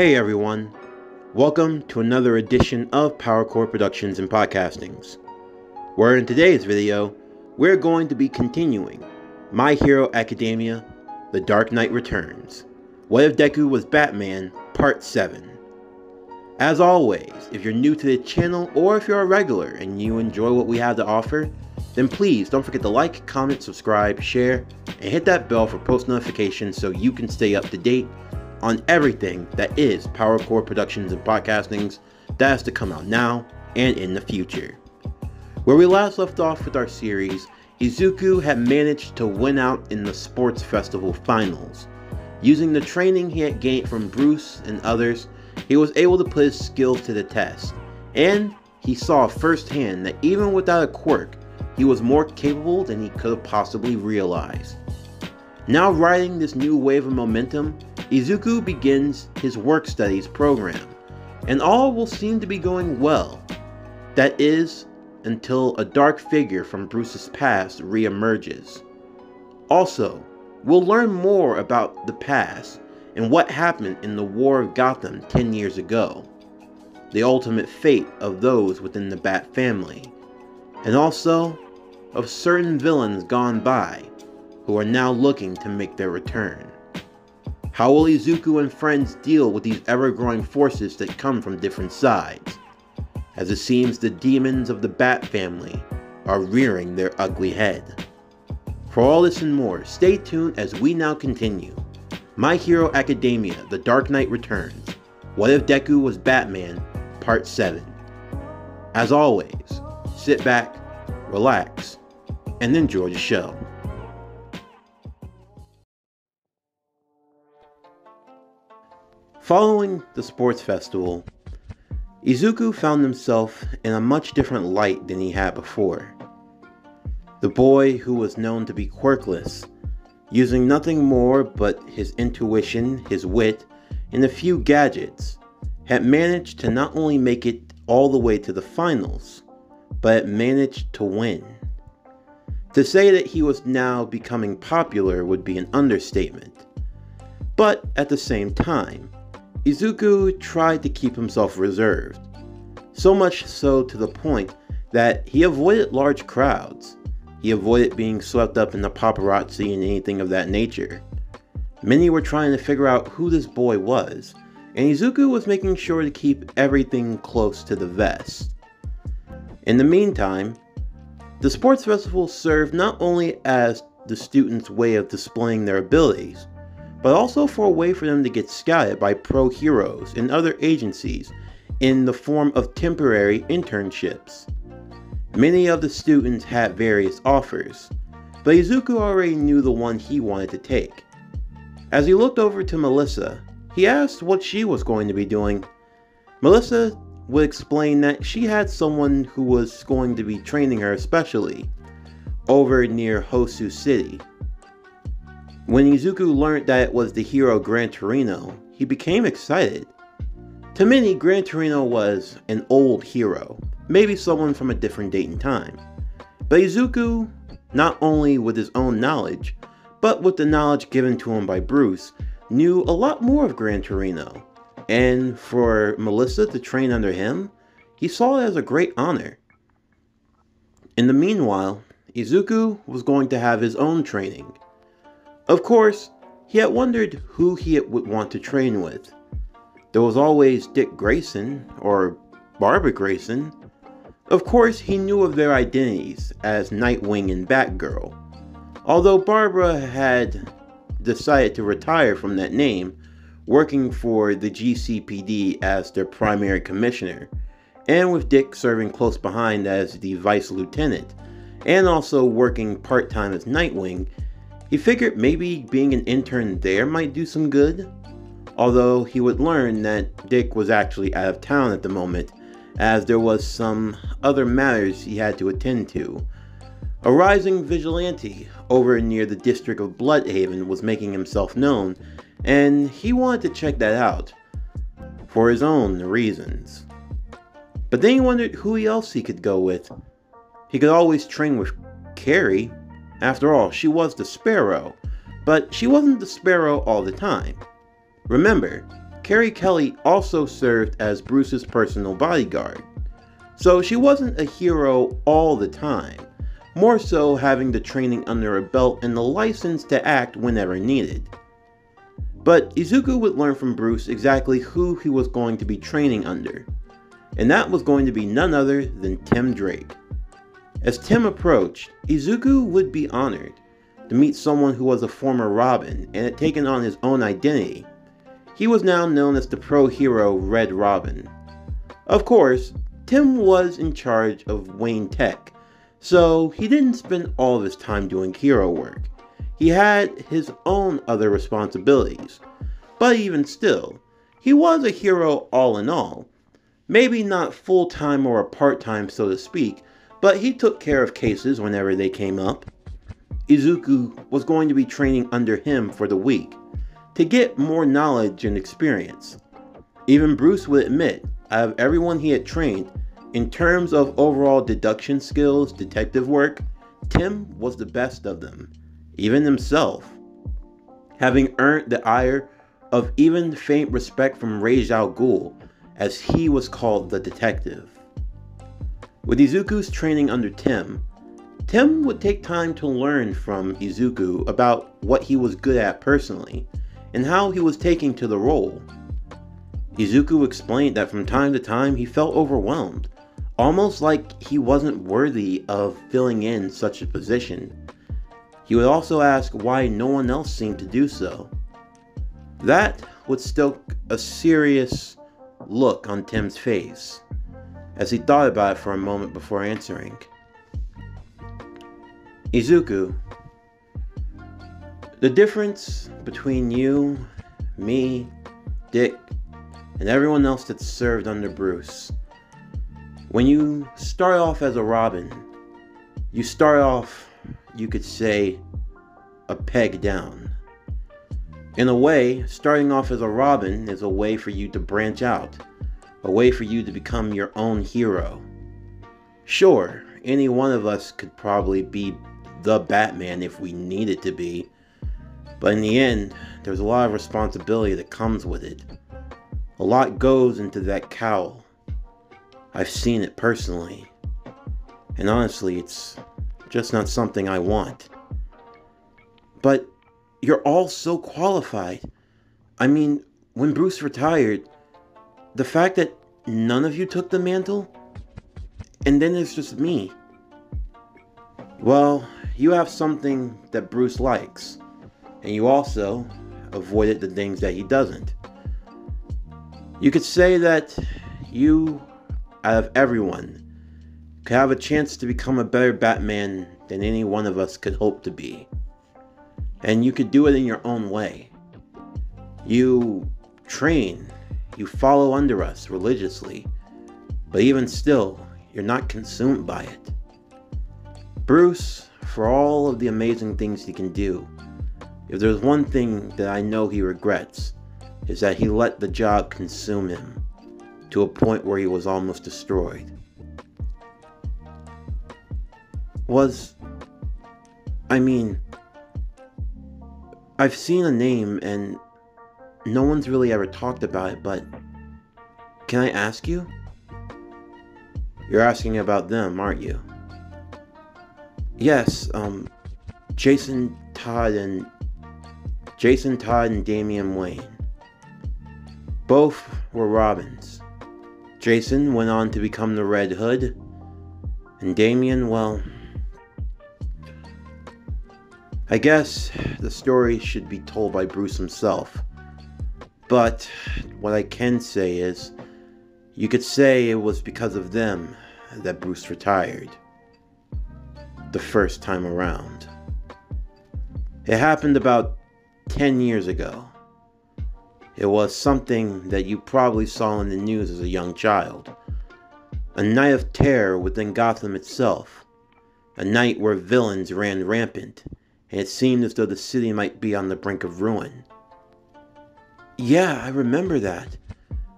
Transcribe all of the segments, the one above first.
Hey everyone, welcome to another edition of PowerCore Productions and Podcastings, where in today's video, we're going to be continuing My Hero Academia, The Dark Knight Returns, What If Deku Was Batman, Part 7. As always, if you're new to the channel or if you're a regular and you enjoy what we have to offer, then please don't forget to like, comment, subscribe, share, and hit that bell for post notifications so you can stay up to date on everything that is PowerCore Productions and Podcastings that has to come out now and in the future. Where we last left off with our series, Izuku had managed to win out in the sports festival finals. Using the training he had gained from Bruce and others, he was able to put his skills to the test, and he saw firsthand that even without a quirk, he was more capable than he could have possibly realized. Now riding this new wave of momentum, Izuku begins his work studies program, and all will seem to be going well. That is, until a dark figure from Bruce's past re-emerges. Also, we'll learn more about the past and what happened in the War of Gotham 10 years ago, the ultimate fate of those within the Bat family, and also of certain villains gone by who are now looking to make their return. How will Izuku and friends deal with these ever-growing forces that come from different sides, as it seems the demons of the Bat family are rearing their ugly head? For all this and more, stay tuned as we now continue My Hero Academia, The Dark Knight Returns, What If Deku Was Batman, Part 7. As always, sit back, relax, and enjoy the show. Following the sports festival, Izuku found himself in a much different light than he had before. The boy who was known to be quirkless, using nothing more but his intuition, his wit, and a few gadgets, had managed to not only make it all the way to the finals, but managed to win. To say that he was now becoming popular would be an understatement. But at the same time, Izuku tried to keep himself reserved, so much so to the point that he avoided large crowds. He avoided being swept up in the paparazzi and anything of that nature. Many were trying to figure out who this boy was, and Izuku was making sure to keep everything close to the vest. In the meantime, the sports festival served not only as the students' way of displaying their abilities, but also for a way for them to get scouted by pro heroes and other agencies in the form of temporary internships. Many of the students had various offers, but Izuku already knew the one he wanted to take. As he looked over to Melissa, he asked what she was going to be doing. Melissa would explain that she had someone who was going to be training her especially over near Hosu City. When Izuku learned that it was the hero Gran Torino, he became excited. To many, Gran Torino was an old hero, maybe someone from a different date and time. But Izuku, not only with his own knowledge, but with the knowledge given to him by Bruce, knew a lot more of Gran Torino, and for Melissa to train under him, he saw it as a great honor. In the meanwhile, Izuku was going to have his own training. Of course, he had wondered who he would want to train with. There was always Dick Grayson, or Barbara Grayson. Of course, he knew of their identities as Nightwing and Batgirl, although Barbara had decided to retire from that name, working for the GCPD as their primary commissioner, and with Dick serving close behind as the vice lieutenant, and also working part-time as Nightwing. He figured maybe being an intern there might do some good, although he would learn that Dick was actually out of town at the moment, as there was some other matters he had to attend to. A rising vigilante over near the district of Bloodhaven was making himself known, and he wanted to check that out, for his own reasons. But then he wondered who else he could go with. He could always train with Carrie. After all, she was the Sparrow, but she wasn't the Sparrow all the time. Remember, Carrie Kelly also served as Bruce's personal bodyguard, so she wasn't a hero all the time, more so having the training under her belt and the license to act whenever needed. But Izuku would learn from Bruce exactly who he was going to be training under, and that was going to be none other than Tim Drake. As Tim approached, Izuku would be honored to meet someone who was a former Robin and had taken on his own identity. He was now known as the pro hero Red Robin. Of course, Tim was in charge of Wayne Tech, so he didn't spend all of his time doing hero work. He had his own other responsibilities, but even still, he was a hero all in all. Maybe not full-time or a part-time, so to speak, but he took care of cases whenever they came up. Izuku was going to be training under him for the week, to get more knowledge and experience. Even Bruce would admit, out of everyone he had trained, in terms of overall deduction skills, detective work, Tim was the best of them, even himself. Having earned the ire of even faint respect from Ra's al Ghul, as he was called the detective. With Izuku's training under Tim would take time to learn from Izuku about what he was good at personally, and how he was taking to the role. Izuku explained that from time to time he felt overwhelmed, almost like he wasn't worthy of filling in such a position. He would also ask why no one else seemed to do so. That would stoke a serious look on Tim's face, as he thought about it for a moment before answering. Izuku, the difference between you, me, Dick, and everyone else that served under Bruce. When you start off as a Robin, you start off, you could say, a peg down. In a way, starting off as a Robin is a way for you to branch out, a way for you to become your own hero. Sure, any one of us could probably be the Batman if we needed to be, but in the end, there's a lot of responsibility that comes with it. A lot goes into that cowl. I've seen it personally, and honestly, it's just not something I want. But you're all so qualified. I mean, when Bruce retired, the fact that none of you took the mantle, and then it's just me. Well, you have something that Bruce likes, and you also avoided the things that he doesn't. You could say that you, out of everyone, could have a chance to become a better Batman than any one of us could hope to be. And you could do it in your own way. You train, you follow under us religiously, but even still, you're not consumed by it. Bruce, for all of the amazing things he can do, if there's one thing that I know he regrets, is that he let the job consume him to a point where he was almost destroyed. I've seen a name and no one's really ever talked about it, but can I ask you? You're asking about them, aren't you? Yes, Jason Todd and Damian Wayne. Both were Robins. Jason went on to become the Red Hood, and Damian, well, I guess the story should be told by Bruce himself. But what I can say is, you could say it was because of them that Bruce retired. The first time around. It happened about 10 years ago. It was something that you probably saw in the news as a young child. A night of terror within Gotham itself. A night where villains ran rampant, and it seemed as though the city might be on the brink of ruin. Yeah, I remember that.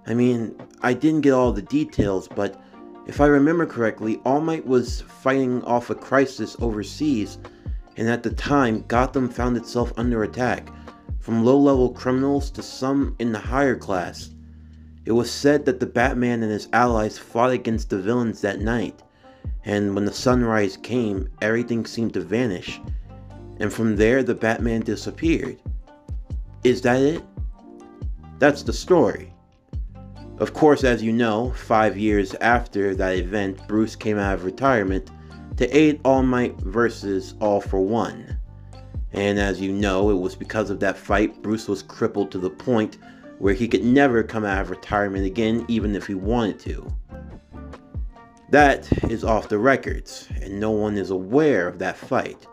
I mean, I didn't get all the details, but if I remember correctly, All Might was fighting off a crisis overseas, and at the time, Gotham found itself under attack from low-level criminals to some in the higher class. It was said that the Batman and his allies fought against the villains that night, and when the sunrise came, everything seemed to vanish, and from there the Batman disappeared. Is that it? That's the story. Of course, as you know, 5 years after that event, Bruce came out of retirement to aid All Might versus All for One. And as you know, it was because of that fight Bruce was crippled to the point where he could never come out of retirement again, even if he wanted to. That is off the records, and no one is aware of that fight.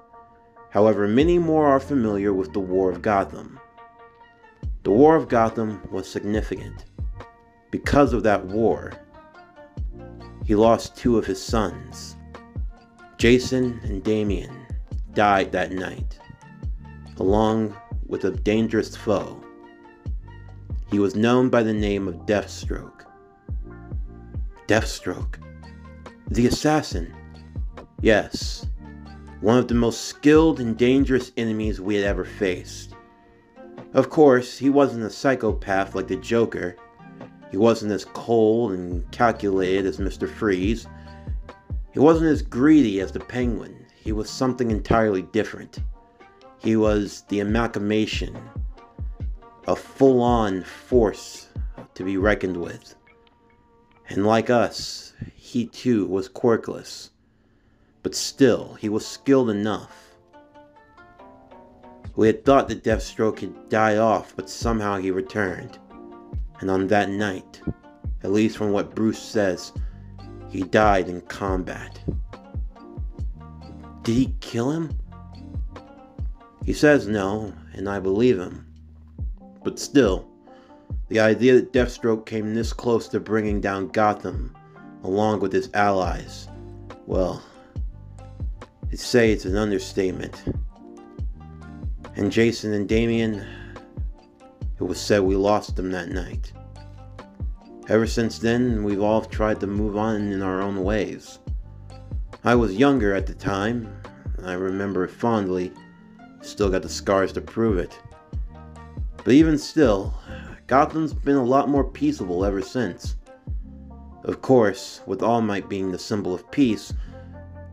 However, many more are familiar with the War of Gotham. The War of Gotham was significant. Because of that war, he lost 2 of his sons. Jason and Damian died that night, along with a dangerous foe. He was known by the name of Deathstroke. Deathstroke, the assassin. Yes, one of the most skilled and dangerous enemies we had ever faced. Of course, he wasn't a psychopath like the Joker. He wasn't as cold and calculated as Mr. Freeze. He wasn't as greedy as the Penguin. He was something entirely different. He was the amalgamation, a full-on force to be reckoned with. And like us, he too was quirkless. But still, he was skilled enough. We had thought that Deathstroke had died off, but somehow he returned. And on that night, at least from what Bruce says, he died in combat. Did he kill him? He says no, and I believe him. But still, the idea that Deathstroke came this close to bringing down Gotham, along with his allies, well, to say it's an understatement. And Jason and Damian, it was said we lost them that night. Ever since then, we've all tried to move on in our own ways. I was younger at the time. I remember it fondly. Still got the scars to prove it. But even still, Gotham's been a lot more peaceable ever since. Of course, with All Might being the symbol of peace,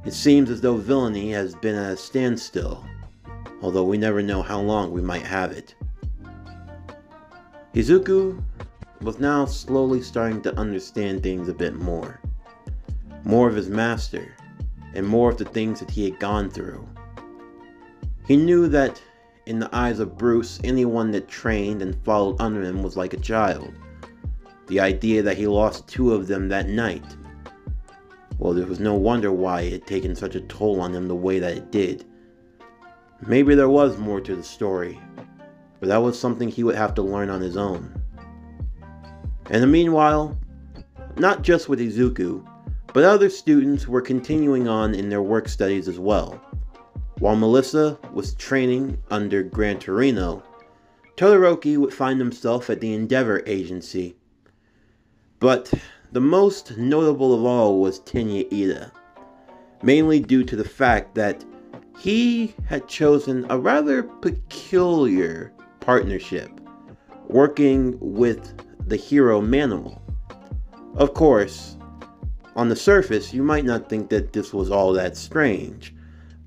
it seems as though villainy has been at a standstill, although we never know how long we might have it. Izuku was now slowly starting to understand things a bit more. More of his master, and more of the things that he had gone through. He knew that, in the eyes of Bruce, anyone that trained and followed under him was like a child. The idea that he lost 2 of them that night, well, there was no wonder why it had taken such a toll on him the way that it did. Maybe there was more to the story, but that was something he would have to learn on his own. In the meanwhile, not just with Izuku, but other students were continuing on in their work studies as well. While Melissa was training under Gran Torino, Todoroki would find himself at the Endeavor Agency. But the most notable of all was Tenya Ida, mainly due to the fact that he had chosen a rather peculiar partnership, working with the hero Manimal. Of course, on the surface, you might not think that this was all that strange,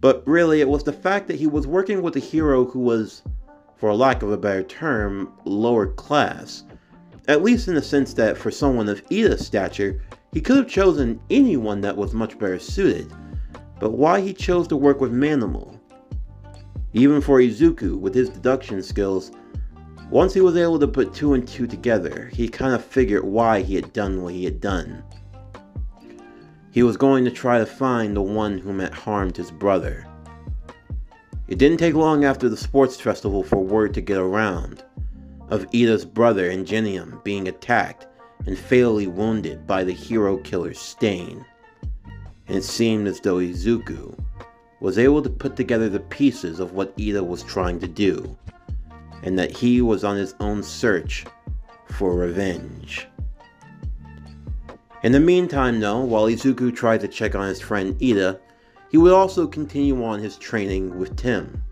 but really it was the fact that he was working with a hero who was, for lack of a better term, lower class. At least in the sense that for someone of Ida's stature, he could have chosen anyone that was much better suited, but why he chose to work with Manimal? Even for Izuku, with his deduction skills, once he was able to put 2 and 2 together, he kind of figured why he had done what he had done. He was going to try to find the one whom had harmed his brother. It didn't take long after the sports festival for word to get around of Ida's brother Ingenium being attacked and fatally wounded by the hero killer Stain. And it seemed as though Izuku was able to put together the pieces of what Ida was trying to do, and that he was on his own search for revenge. In the meantime though, while Izuku tried to check on his friend Ida, he would also continue on his training with Tim.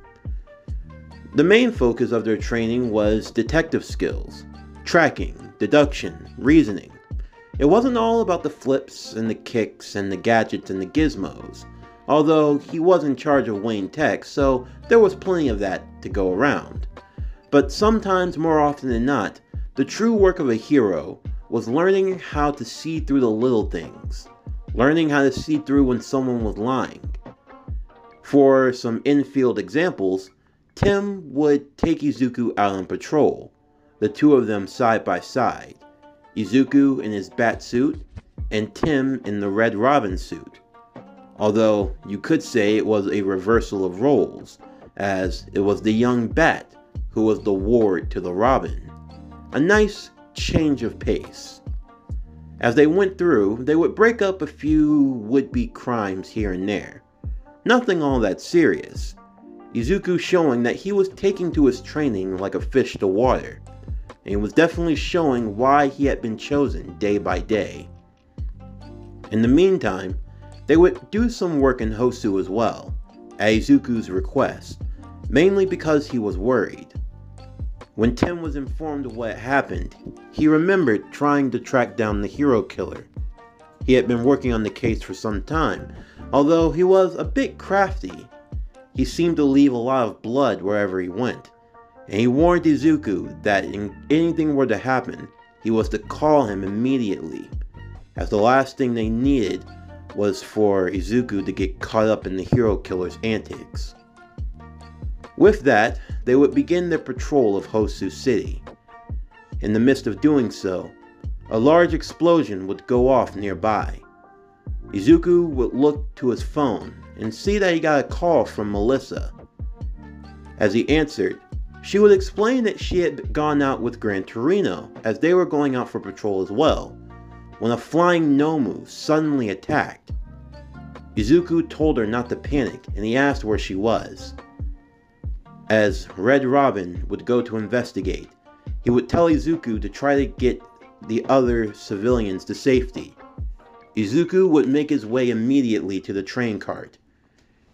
The main focus of their training was detective skills, tracking, deduction, reasoning. It wasn't all about the flips and the kicks and the gadgets and the gizmos, although he was in charge of Wayne Tech, so there was plenty of that to go around. But sometimes, more often than not, the true work of a hero was learning how to see through the little things, learning how to see through when someone was lying. For some infield examples, Tim would take Izuku out on patrol, the two of them side by side, Izuku in his bat suit and Tim in the Red Robin suit. Although you could say it was a reversal of roles, as it was the young Bat who was the ward to the Robin. A nice change of pace. As they went through, they would break up a few would-be crimes here and there. Nothing all that serious. Izuku showing that he was taking to his training like a fish to water, and he was definitely showing why he had been chosen day by day. In the meantime, they would do some work in Hosu as well, at Izuku's request, mainly because he was worried. When Tim was informed of what had happened, he remembered trying to track down the hero killer. He had been working on the case for some time, although he was a bit crafty. He seemed to leave a lot of blood wherever he went, and he warned Izuku that if anything were to happen, he was to call him immediately, as the last thing they needed was for Izuku to get caught up in the hero killer's antics. With that, they would begin their patrol of Hosu City. In the midst of doing so, a large explosion would go off nearby. Izuku would look to his phone and see that he got a call from Melissa. As he answered, she would explain that she had gone out with Gran Torino as they were going out for patrol as well, when a flying Nomu suddenly attacked. Izuku told her not to panic and he asked where she was. As Red Robin would go to investigate, he would tell Izuku to try to get the other civilians to safety. Izuku would make his way immediately to the train cart.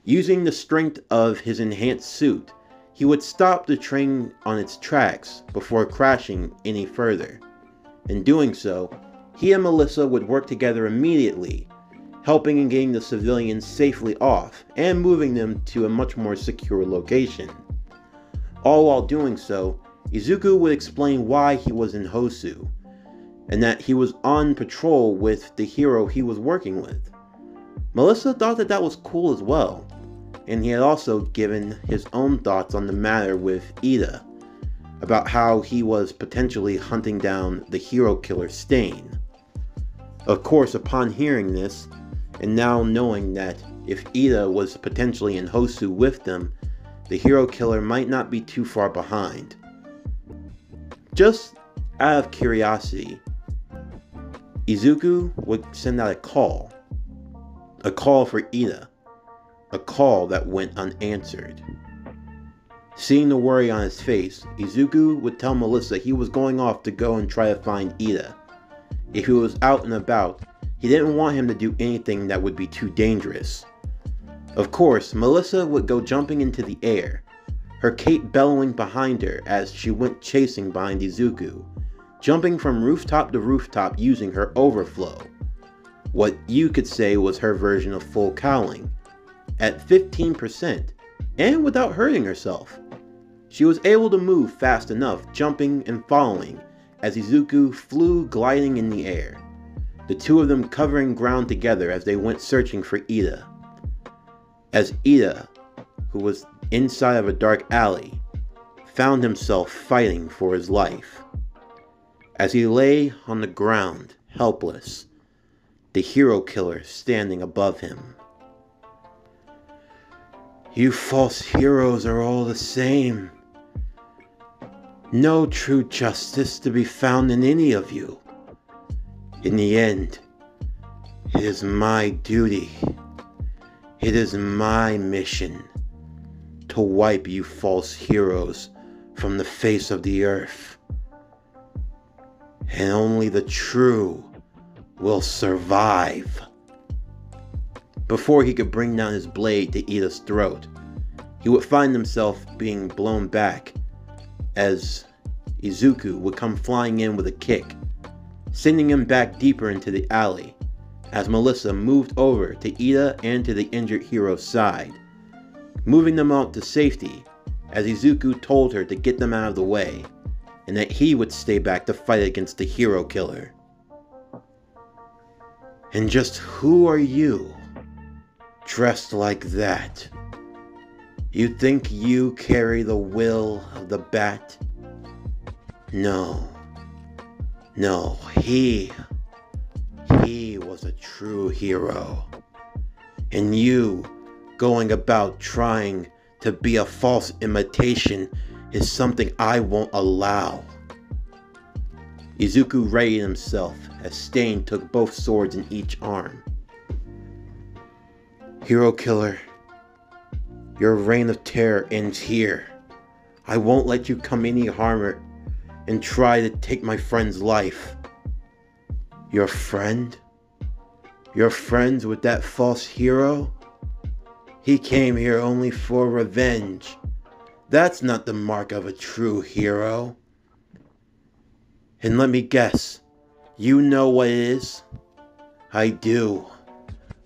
Using the strength of his enhanced suit, he would stop the train on its tracks before crashing any further. In doing so, he and Melissa would work together immediately, helping in getting the civilians safely off and moving them to a much more secure location. All while doing so, Izuku would explain why he was in Hosu, and that he was on patrol with the hero he was working with. Melissa thought that that was cool as well, and he had also given his own thoughts on the matter with Ida, about how he was potentially hunting down the hero killer Stain. Of course, upon hearing this, and now knowing that if Ida was potentially in Hosu with them, the hero killer might not be too far behind. Just out of curiosity, Izuku would send out a call for Ida, a call that went unanswered. Seeing the worry on his face, Izuku would tell Melissa he was going off to go and try to find Ida. If he was out and about, he didn't want him to do anything that would be too dangerous. Of course, Melissa would go jumping into the air, her cape bellowing behind her as she went chasing behind Izuku, jumping from rooftop to rooftop using her overflow. What you could say was her version of full cowling, at 15%, and without hurting herself. She was able to move fast enough, jumping and following, as Izuku flew gliding in the air, the two of them covering ground together as they went searching for Ida. As Ida, who was inside of a dark alley, found himself fighting for his life. As he lay on the ground, helpless, the hero killer standing above him. "You false heroes are all the same. No true justice to be found in any of you. In the end, it is my duty. It is my mission to wipe you false heroes from the face of the earth. And only the true will survive." Before he could bring down his blade to Ida's throat, he would find himself being blown back as Izuku would come flying in with a kick, sending him back deeper into the alley as Melissa moved over to Ida and to the injured hero's side, moving them out to safety as Izuku told her to get them out of the way and that he would stay back to fight against the hero killer. And just who are you, dressed like that? You think you carry the will of the bat? No, he was a true hero. And you, going about trying to be a false imitation, is something I won't allow. Izuku readied himself as Stain took both swords in each arm. Hero killer, your reign of terror ends here. I won't let you come any harm and try to take my friend's life. Your friend? You're friends with that false hero? He came here only for revenge. That's not the mark of a true hero. And let me guess, you know what it is? I do.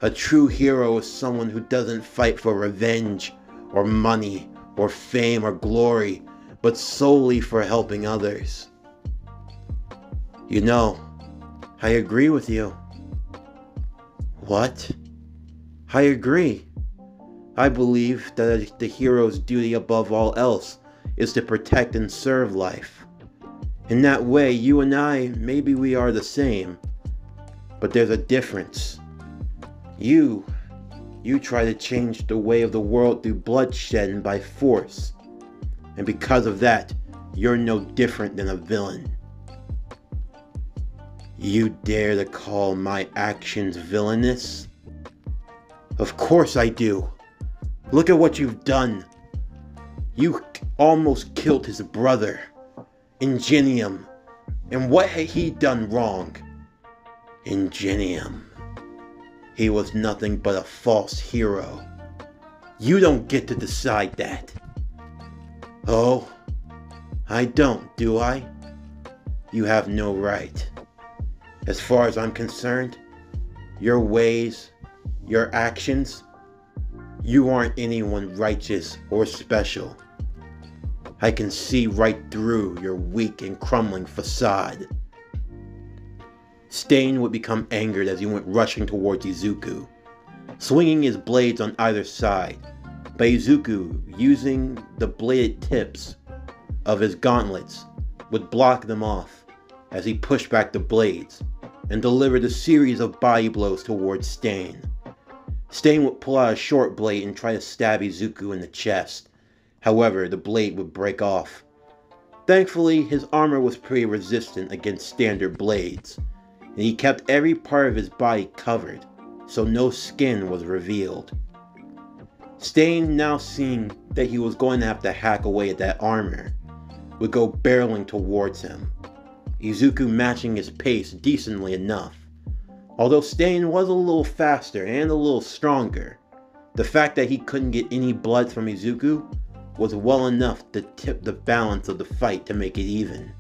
A true hero is someone who doesn't fight for revenge, or money, or fame, or glory, but solely for helping others. You know, I agree with you. What? I agree. I believe that the hero's duty above all else is to protect and serve life. In that way, you and I, maybe we are the same, but there's a difference. You try to change the way of the world through bloodshed and by force. And because of that, you're no different than a villain. You dare to call my actions villainous? Of course I do. Look at what you've done. You almost killed his brother, Ingenium. And what had he done wrong? Ingenium. He was nothing but a false hero. You don't get to decide that. Oh, I don't, do I? You have no right. As far as I'm concerned, your ways, your actions, you aren't anyone righteous or special. I can see right through your weak and crumbling facade. Stain would become angered as he went rushing towards Izuku, swinging his blades on either side, but Izuku, using the bladed tips of his gauntlets, would block them off as he pushed back the blades and delivered a series of body blows towards Stain. Stain would pull out a short blade and try to stab Izuku in the chest. However, the blade would break off. Thankfully, his armor was pretty resistant against standard blades, and he kept every part of his body covered, so no skin was revealed. Stain, now seeing that he was going to have to hack away at that armor, would go barreling towards him, Izuku matching his pace decently enough. Although Stain was a little faster and a little stronger, the fact that he couldn't get any blood from Izuku was well enough to tip the balance of the fight to make it even.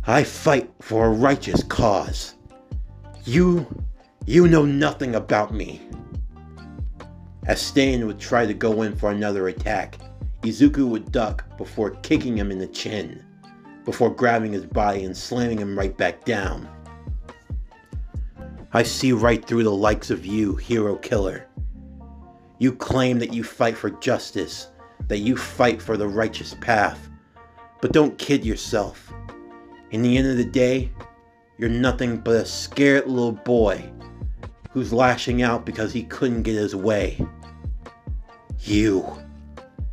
I fight for a righteous cause. You know nothing about me. As Stain would try to go in for another attack, Izuku would duck before kicking him in the chin, before grabbing his body and slamming him right back down. I see right through the likes of you, hero killer. You claim that you fight for justice, that you fight for the righteous path, but don't kid yourself. In the end of the day, you're nothing but a scared little boy who's lashing out because he couldn't get his way. You.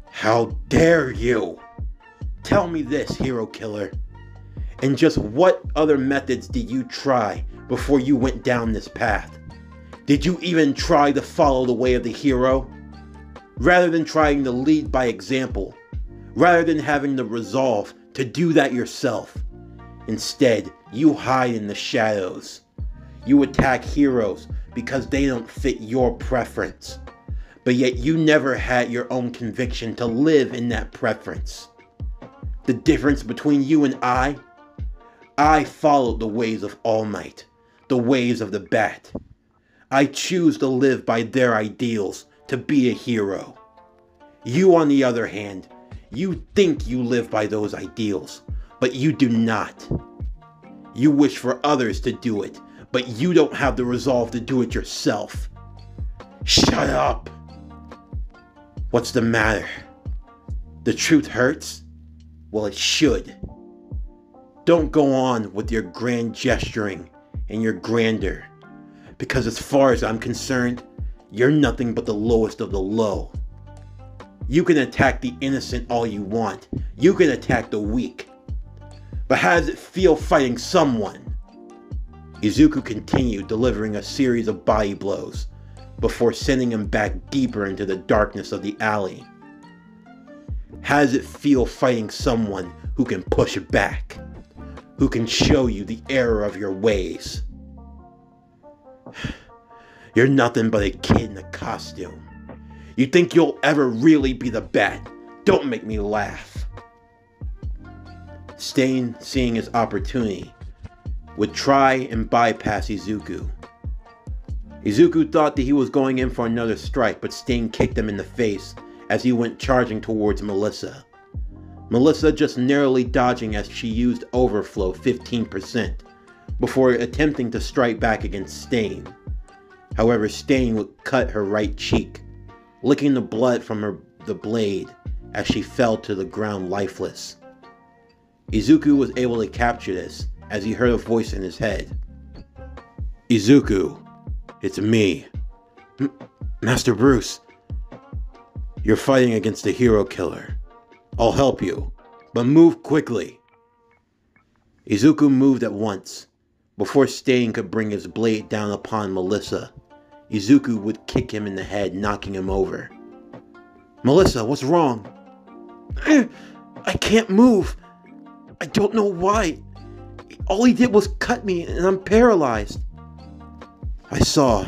How dare you? Tell me this, hero killer. And just what other methods did you try before you went down this path? Did you even try to follow the way of the hero? Rather than trying to lead by example, rather than having the resolve to do that yourself, instead, you hide in the shadows. You attack heroes because they don't fit your preference. but yet you never had your own conviction to live in that preference. The difference between you and I followed the ways of All Might, the ways of the Bat. I choose to live by their ideals, to be a hero. You, on the other hand, you think you live by those ideals, but you do not. You wish for others to do it, but you don't have the resolve to do it yourself. Shut up! What's the matter? The truth hurts? Well, it should. Don't go on with your grand gesturing and your grandeur, because as far as I'm concerned, you're nothing but the lowest of the low. You can attack the innocent all you want. You can attack the weak. But how does it feel fighting someone? Izuku continued, delivering a series of body blows before sending him back deeper into the darkness of the alley. How does it feel fighting someone who can push back? Who can show you the error of your ways? You're nothing but a kid in a costume. You think you'll ever really be the Bat? Don't make me laugh. Stain, seeing his opportunity, would try and bypass Izuku. Izuku thought that he was going in for another strike, but Stain kicked him in the face as he went charging towards Melissa. Melissa just narrowly dodging as she used Overflow 15% before attempting to strike back against Stain. However, Stain would cut her right cheek, licking the blood from the blade as she fell to the ground lifeless. Izuku was able to capture this as he heard a voice in his head. Izuku, it's me. Master Bruce, you're fighting against a hero killer. I'll help you, but move quickly. Izuku moved at once. Before Stain could bring his blade down upon Melissa, Izuku would kick him in the head, knocking him over. Melissa, what's wrong? I can't move. I don't know why. All he did was cut me and I'm paralyzed. I saw.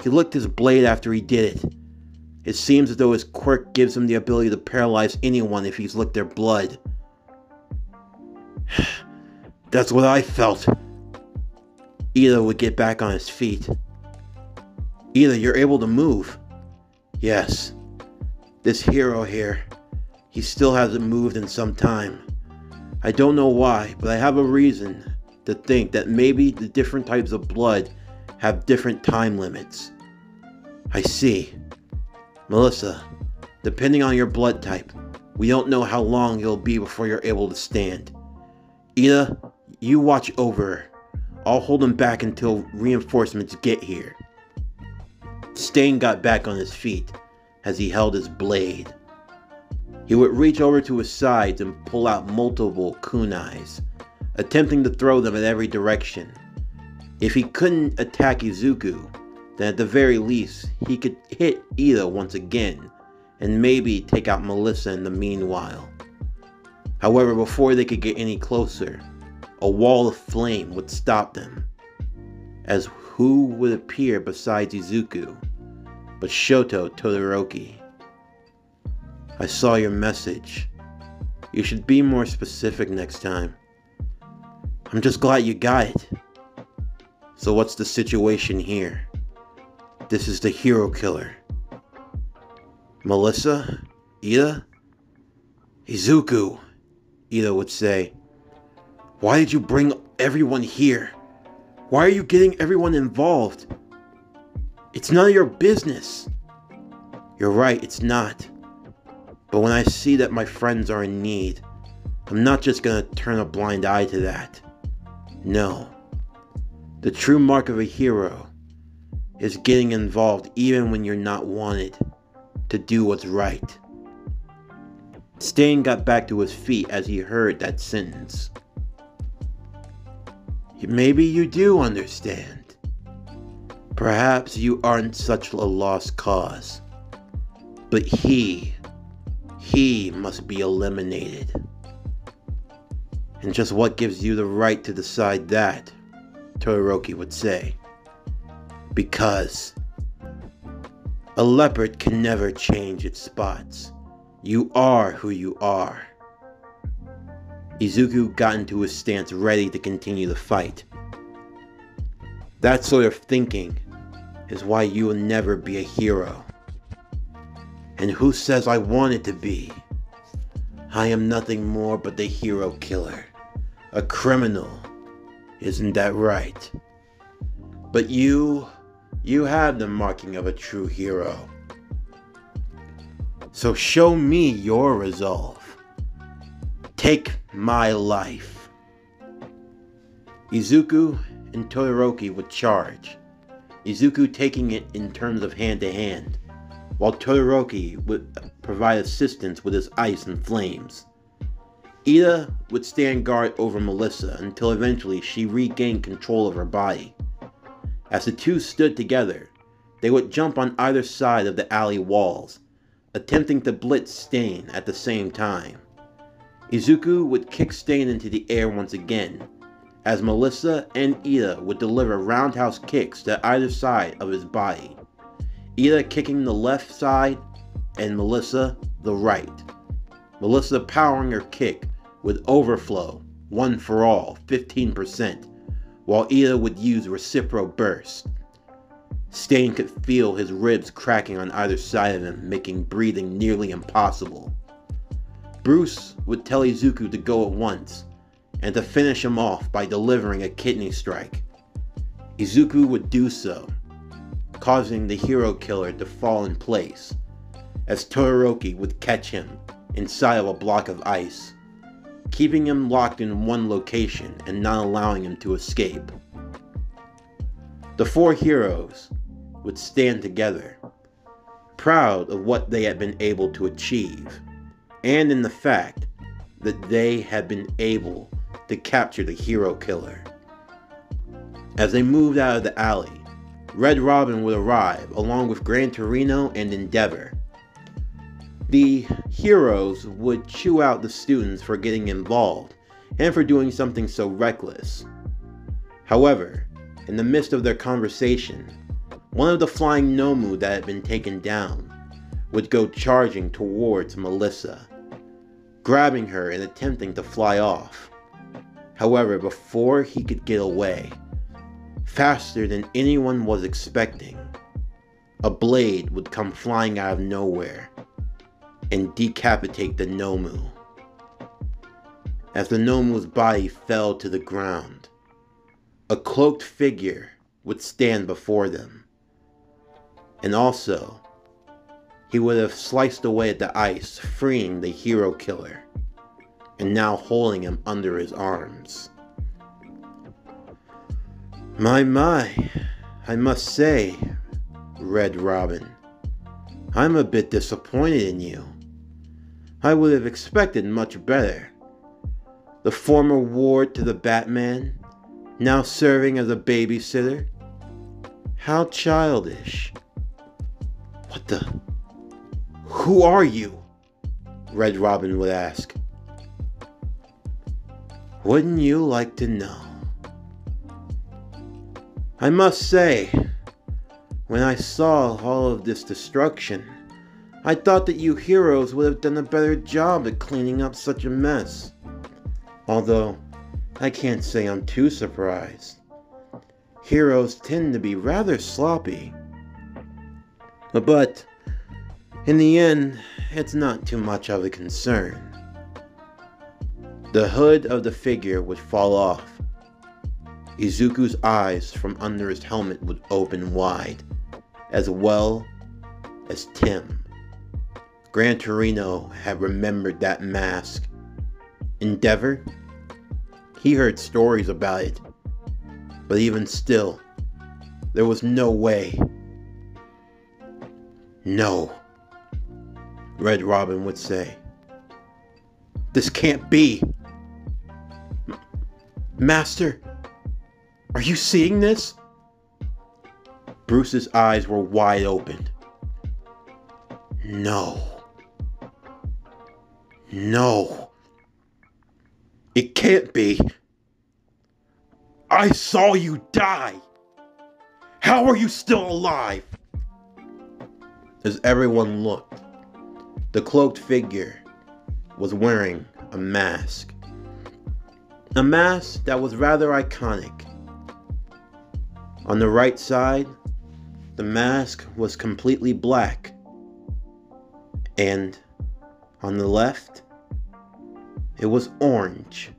He licked his blade after he did it. It seems as though his quirk gives him the ability to paralyze anyone if he's licked their blood. That's what I felt. Ida would get back on his feet. Ida, you're able to move. Yes. This hero here, he still hasn't moved in some time. I don't know why, but I have a reason to think that maybe the different types of blood have different time limits. I see. Melissa, depending on your blood type, we don't know how long it'll be before you're able to stand. Ida, you watch over her. I'll hold him back until reinforcements get here. Stain got back on his feet as he held his blade. He would reach over to his sides and pull out multiple kunais, attempting to throw them in every direction. If he couldn't attack Izuku, then at the very least, he could hit Ida once again, and maybe take out Melissa in the meanwhile. However, before they could get any closer, a wall of flame would stop them, as who would appear besides Izuku, but Shoto Todoroki. I saw your message. You should be more specific next time. I'm just glad you got it. So what's the situation here? This is the hero killer. Melissa? Ida? Izuku, Ida would say. Why did you bring everyone here? Why are you getting everyone involved? It's none of your business. You're right, it's not. But when I see that my friends are in need, I'm not just gonna turn a blind eye to that. No. The true mark of a hero is getting involved even when you're not wanted, to do what's right. Stain got back to his feet as he heard that sentence. Maybe you do understand. Perhaps you aren't such a lost cause. But he must be eliminated. And just what gives you the right to decide that? Todoroki would say. Because A leopard can never change its spots. You are who you are. Izuku got into his stance ready to continue the fight. That sort of thinking is why you will never be a hero. And who says I wanted to be? I am nothing more but the hero killer. A criminal. Isn't that right? But you have the marking of a true hero. So show me your resolve. Take my life. Izuku and Todoroki would charge, Izuku taking it in terms of hand to hand, while Todoroki would provide assistance with his ice and flames. Ida would stand guard over Melissa until eventually she regained control of her body. As the two stood together, they would jump on either side of the alley walls, attempting to blitz Stain at the same time. Izuku would kick Stain into the air once again, as Melissa and Ida would deliver roundhouse kicks to either side of his body, Ida kicking the left side and Melissa the right. Melissa powering her kick with overflow, one for all, 15%, while Ida would use reciprocal burst. Stain could feel his ribs cracking on either side of him, making breathing nearly impossible. Bruce would tell Izuku to go at once, and to finish him off by delivering a kidney strike. Izuku would do so, causing the hero killer to fall in place, as Todoroki would catch him inside of a block of ice, keeping him locked in one location and not allowing him to escape. The four heroes would stand together, proud of what they had been able to achieve, and in the fact that they had been able to capture the hero killer. As they moved out of the alley, Red Robin would arrive along with Gran Torino and Endeavor. The heroes would chew out the students for getting involved and for doing something so reckless. However, in the midst of their conversation, one of the flying Nomu that had been taken down would go charging towards Melissa, grabbing her and attempting to fly off. However, before he could get away, faster than anyone was expecting, a blade would come flying out of nowhere and decapitate the Nomu. As the Nomu's body fell to the ground, a cloaked figure would stand before them. And also, he would have sliced away at the ice, freeing the hero killer, and now holding him under his arms. My, I must say, Red Robin, I'm a bit disappointed in you. I would have expected much better. The former ward to the Batman, now serving as a babysitter? How childish. What the? Who are you? Red Robin would ask. Wouldn't you like to know? I must say, when I saw all of this destruction, I thought that you heroes would have done a better job at cleaning up such a mess. Although, I can't say I'm too surprised. Heroes tend to be rather sloppy. But, in the end, it's not too much of a concern. The hood of the figure would fall off. Izuku's eyes from under his helmet would open wide, as well as Tim. Gran Torino had remembered that mask. Endeavor? He heard stories about it, but even still, there was no way. No, Red Robin would say. This can't be. Master, are you seeing this? Bruce's eyes were wide open. No. No. It can't be. I saw you die. How are you still alive? As everyone looked, the cloaked figure was wearing a mask. A mask that was rather iconic. On the right side, the mask was completely black. And on the left, it was orange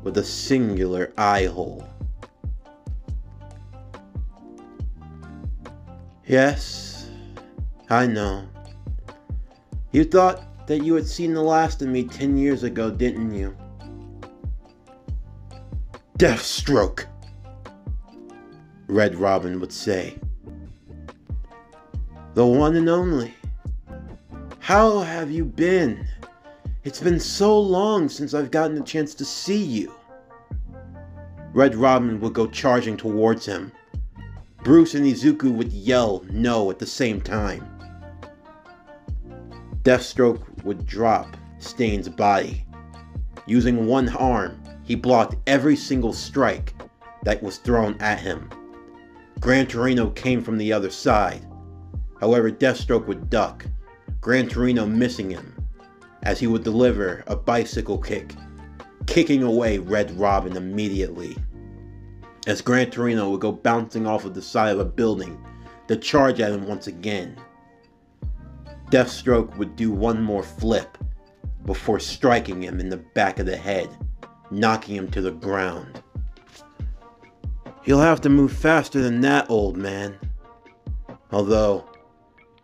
with a singular eye hole. Yes, I know. You thought that you had seen the last of me 10 years ago, didn't you? Deathstroke, Red Robin would say. The one and only. How have you been? It's been so long since I've gotten a chance to see you. Red Robin would go charging towards him. Bruce and Izuku would yell no at the same time. Deathstroke would drop Stain's body. Using one arm, he blocked every single strike that was thrown at him. Gran Torino came from the other side. However, Deathstroke would duck, Gran Torino missing him, as he would deliver a bicycle kick, kicking away Red Robin immediately. As Gran Torino would go bouncing off of the side of a building to charge at him once again. Deathstroke would do one more flip before striking him in the back of the head, knocking him to the ground. You'll have to move faster than that, old man. Although,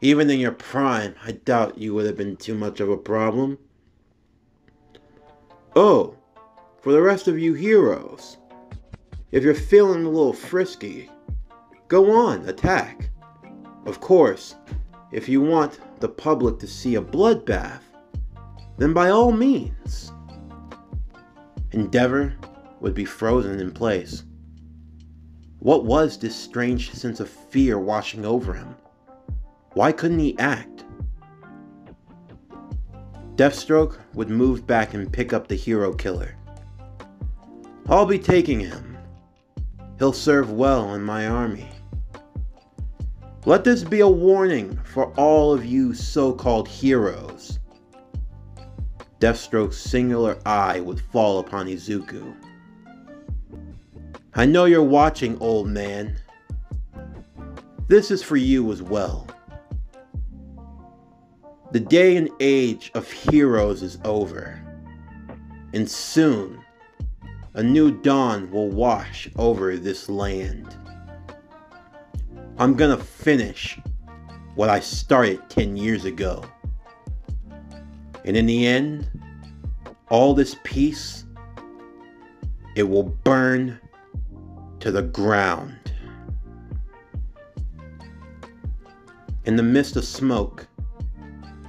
even in your prime, I doubt you would have been too much of a problem. Oh, for the rest of you heroes, if you're feeling a little frisky, go on, attack. Of course, if you want the public to see a bloodbath, then by all means. Endeavor would be frozen in place. What was this strange sense of fear washing over him? Why couldn't he act? Deathstroke would move back and pick up the hero killer. I'll be taking him. He'll serve well in my army. Let this be a warning for all of you so-called heroes. Deathstroke's singular eye would fall upon Izuku. I know you're watching, old man. This is for you as well. The day and age of heroes is over, and soon a new dawn will wash over this land. I'm gonna finish what I started 10 years ago. And in the end, all this peace, it will burn to the ground. In the midst of smoke,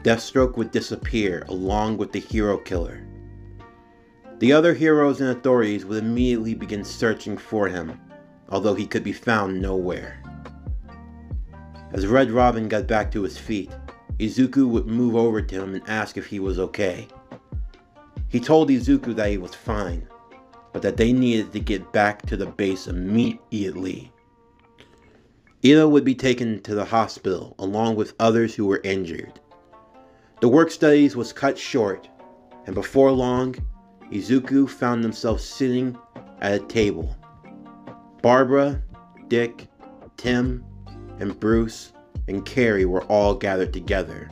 Deathstroke would disappear along with the hero killer. The other heroes and authorities would immediately begin searching for him, although he could be found nowhere. As Red Robin got back to his feet, Izuku would move over to him and ask if he was okay. He told Izuku that he was fine, but that they needed to get back to the base immediately. Ito would be taken to the hospital along with others who were injured. The work studies was cut short, and before long, Izuku found himself sitting at a table. Barbara, Dick, Tim, and Bruce and Carrie were all gathered together.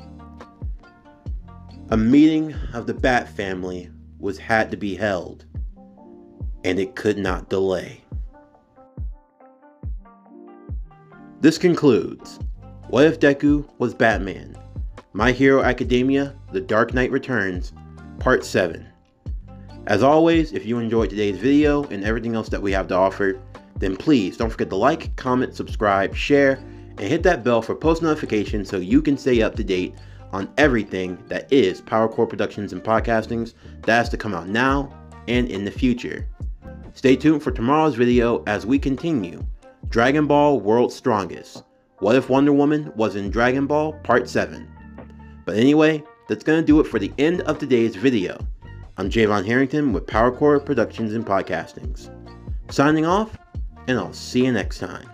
A meeting of the Bat family had to be held, and it could not delay. This concludes What If Deku Was Batman? My Hero Academia, The Dark Knight Returns, Part 7. As always, if you enjoyed today's video and everything else that we have to offer, then please don't forget to like, comment, subscribe, share, and hit that bell for post notifications so you can stay up to date on everything that is PowerCore Productions and Podcastings that has to come out now and in the future. Stay tuned for tomorrow's video as we continue Dragon Ball World's Strongest. What if Wonder Woman was in Dragon Ball Part 7? But anyway, that's going to do it for the end of today's video. I'm Javon Harrington with PowerCore Productions and Podcastings. Signing off, and I'll see you next time.